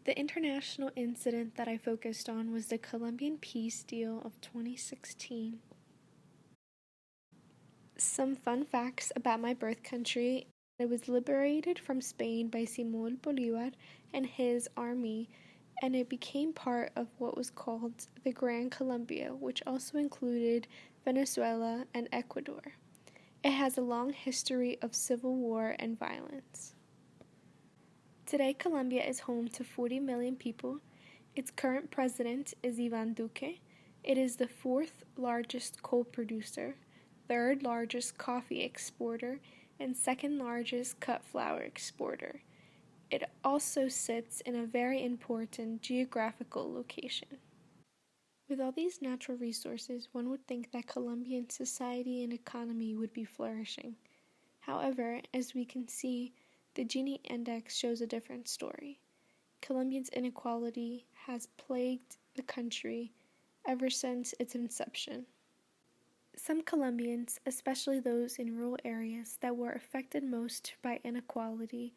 The international incident that I focused on was the Colombian peace deal of 2016. Some fun facts about my birth country. It was liberated from Spain by Simón Bolívar and his army, and it became part of what was called the Gran Colombia, which also included Venezuela and Ecuador. It has a long history of civil war and violence. Today, Colombia is home to 40 million people. Its current president is Iván Duque. It is the fourth largest coal producer, third largest coffee exporter, and second largest cut flour exporter. It also sits in a very important geographical location. With all these natural resources, one would think that Colombian society and economy would be flourishing. However, as we can see, the Gini index shows a different story. Colombia's inequality has plagued the country ever since its inception. Some Colombians, especially those in rural areas that were affected most by inequality,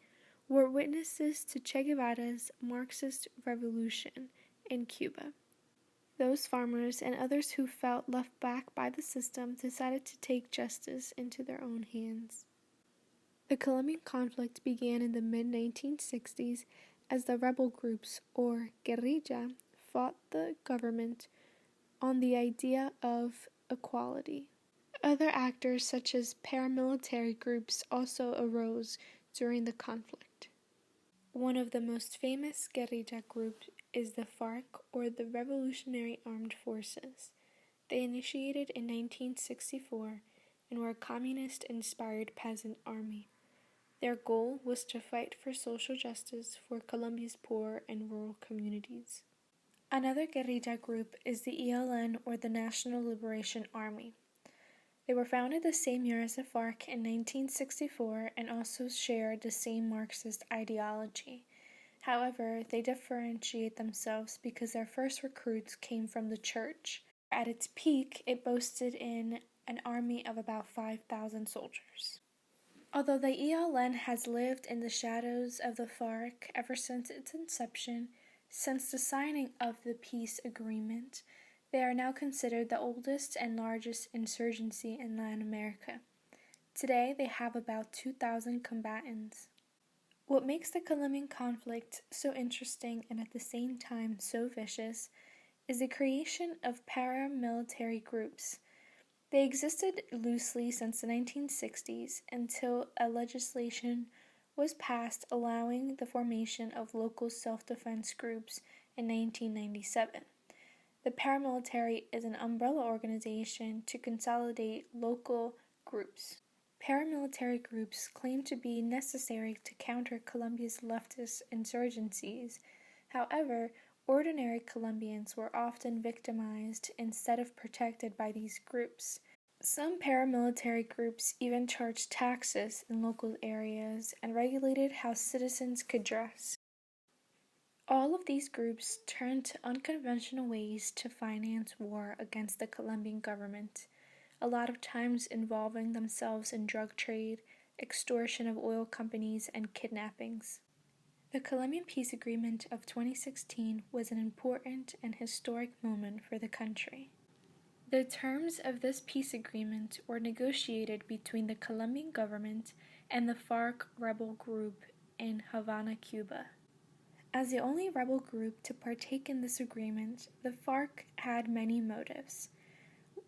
were witnesses to Che Guevara's Marxist revolution in Cuba. Those farmers and others who felt left back by the system decided to take justice into their own hands. The Colombian conflict began in the mid-1960s as the rebel groups, or guerrilla, fought the government on the idea of equality. Other actors such as paramilitary groups also arose during the conflict. One of the most famous guerrilla groups is the FARC, or the Revolutionary Armed Forces. They initiated in 1964 and were a communist-inspired peasant army. Their goal was to fight for social justice for Colombia's poor and rural communities. Another guerrilla group is the ELN, or the National Liberation Army. They were founded the same year as the FARC in 1964 and also shared the same Marxist ideology. However, they differentiate themselves because their first recruits came from the church. At its peak, it boasted in an army of about 5,000 soldiers. Although the ELN has lived in the shadows of the FARC ever since its inception, since the signing of the peace agreement, they are now considered the oldest and largest insurgency in Latin America. Today, they have about 2,000 combatants. What makes the Colombian conflict so interesting and at the same time so vicious is the creation of paramilitary groups. They existed loosely since the 1960s until a legislation was passed allowing the formation of local self-defense groups in 1997. The paramilitary is an umbrella organization to consolidate local groups. Paramilitary groups claim to be necessary to counter Colombia's leftist insurgencies. However, ordinary Colombians were often victimized instead of protected by these groups. Some paramilitary groups even charged taxes in local areas and regulated how citizens could dress. All of these groups turned to unconventional ways to finance war against the Colombian government, a lot of times involving themselves in drug trade, extortion of oil companies, and kidnappings. The Colombian Peace Agreement of 2016 was an important and historic moment for the country. The terms of this peace agreement were negotiated between the Colombian government and the FARC rebel group in Havana, Cuba. As the only rebel group to partake in this agreement, the FARC had many motives.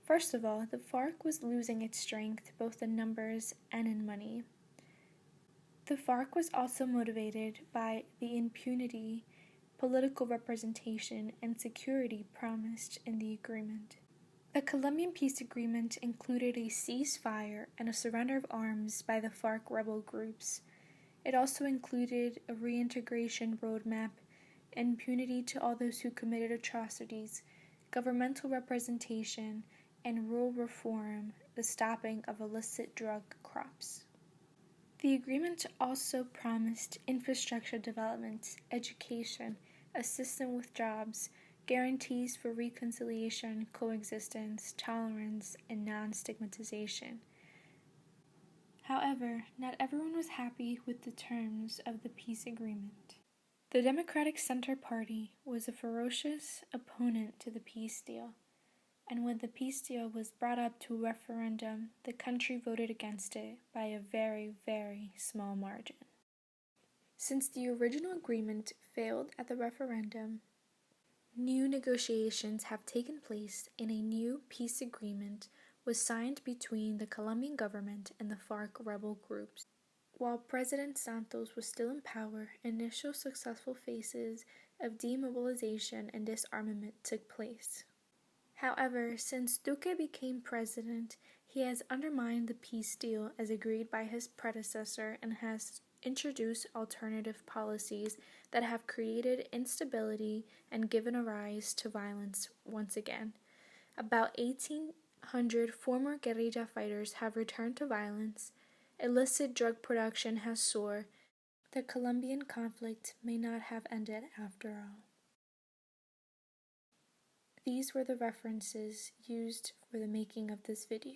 First of all, the FARC was losing its strength both in numbers and in money. The FARC was also motivated by the impunity, political representation, and security promised in the agreement. The Colombian peace agreement included a ceasefire and a surrender of arms by the FARC rebel groups. It also included a reintegration roadmap, impunity to all those who committed atrocities, governmental representation, and rural reform, the stopping of illicit drug crops. The agreement also promised infrastructure development, education, assistance with jobs, guarantees for reconciliation, coexistence, tolerance, and non-stigmatization. However, not everyone was happy with the terms of the peace agreement. The Democratic Center Party was a ferocious opponent to the peace deal, and when the peace deal was brought up to referendum, the country voted against it by a very, very small margin. Since the original agreement failed at the referendum, new negotiations have taken place and a new peace agreement was signed between the Colombian government and the FARC rebel groups. While President Santos was still in power, initial successful phases of demobilization and disarmament took place. However, since Duque became president, he has undermined the peace deal as agreed by his predecessor and has introduced alternative policies that have created instability and given a rise to violence once again. About 1,800 former guerrilla fighters have returned to violence. Illicit drug production has soared. The Colombian conflict may not have ended after all. These were the references used for the making of this video.